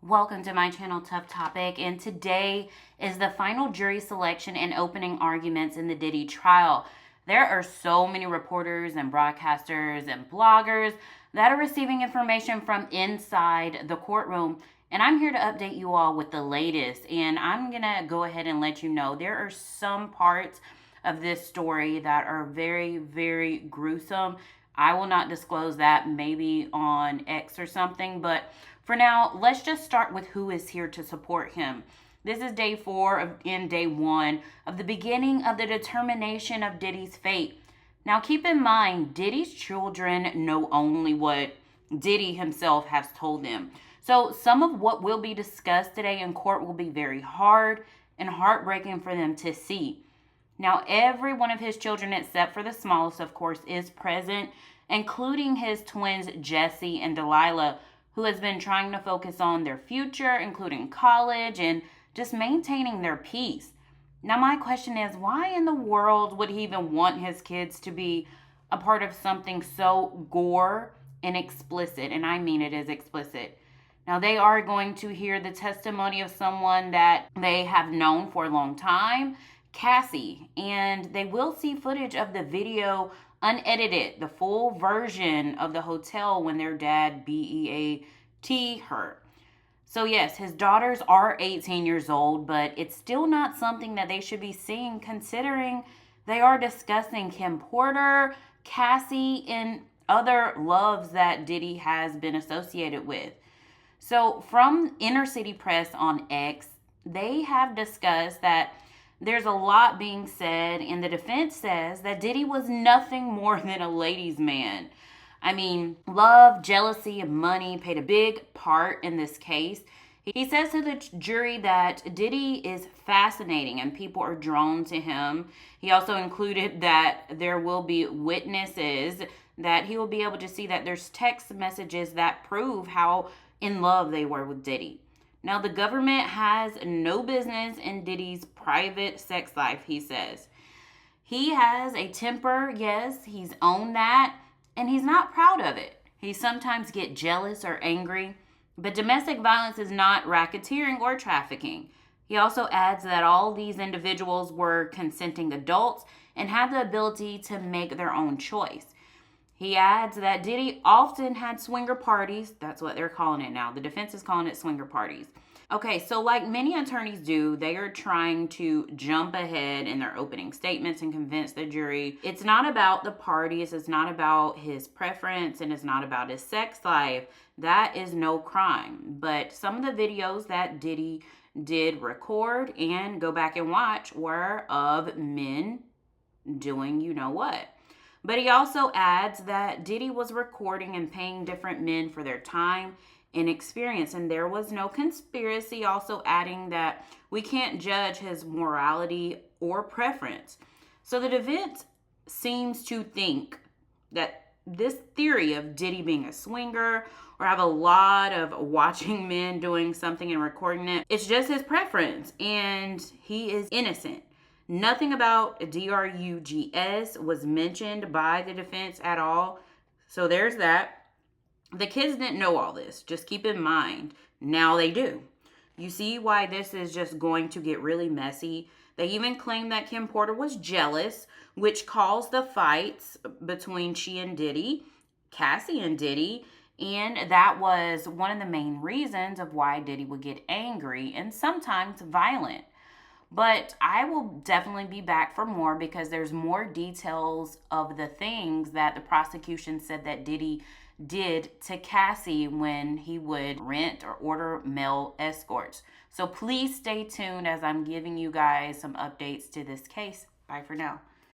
Welcome to my channel, Tough Topic, and today is the final jury selection and opening arguments in the Diddy trial. There are so many reporters and broadcasters and bloggers that are receiving information from inside the courtroom, and I'm here to update you all with the latest. And I'm gonna go ahead and let you know there are some parts of this story that are very, very gruesome. I will not disclose that, maybe on X or something, but for now, let's just start with who is here to support him. This is day 4 in day 1 of the beginning of the determination of Diddy's fate. Now keep in mind, Diddy's children know only what Diddy himself has told them. So some of what will be discussed today in court will be very hard and heartbreaking for them to see. Now, every one of his children, except for the smallest, of course, is present, including his twins, Jesse and Delilah, who has been trying to focus on their future, including college, and just maintaining their peace. Now, my question is, why in the world would he even want his kids to be a part of something so gore and explicit? And I mean it is explicit. Now, they are going to hear the testimony of someone that they have known for a long time, Cassie, and they will see footage of the video unedited, the full version of the hotel when their dad BEAT her. So yes, his daughters are 18 years old, but it's still not something that they should be seeing, considering they are discussing Kim Porter, Cassie, and other loves that Diddy has been associated with. So from Inner City Press on X, they have discussed that there's a lot being said, and the defense says that Diddy was nothing more than a ladies' man. I mean, love, jealousy, and money played a big part in this case. He says to the jury that Diddy is fascinating and people are drawn to him. He also included that there will be witnesses, that he will be able to see that there's text messages that prove how in love they were with Diddy. Now, the government has no business in Diddy's private sex life, he says. He has a temper, yes, he's owned that, and he's not proud of it. He sometimes gets jealous or angry, but domestic violence is not racketeering or trafficking. He also adds that all these individuals were consenting adults and had the ability to make their own choice. He adds that Diddy often had swinger parties. That's what they're calling it now. The defense is calling it swinger parties. Okay, so like many attorneys do, they are trying to jump ahead in their opening statements and convince the jury it's not about the parties, it's not about his preference, and it's not about his sex life. That is no crime. But some of the videos that Diddy did record and go back and watch were of men doing you know what. But he also adds that Diddy was recording and paying different men for their time and experience, and there was no conspiracy, also adding that we can't judge his morality or preference. So the defense seems to think that this theory of Diddy being a swinger or have a lot of watching men doing something and recording it, it's just his preference, and he is innocent. Nothing about drugs was mentioned by the defense at all. So there's that. The kids didn't know all this. Just keep in mind, now they do. You see why this is just going to get really messy. They even claim that Kim Porter was jealous, which caused the fights between she and Diddy, Cassie and Diddy, and that was one of the main reasons of why Diddy would get angry and sometimes violent. But I will definitely be back for more, because there's more details of the things that the prosecution said that Diddy did to Cassie when he would rent or order male escorts. So please stay tuned as I'm giving you guys some updates to this case. Bye for now.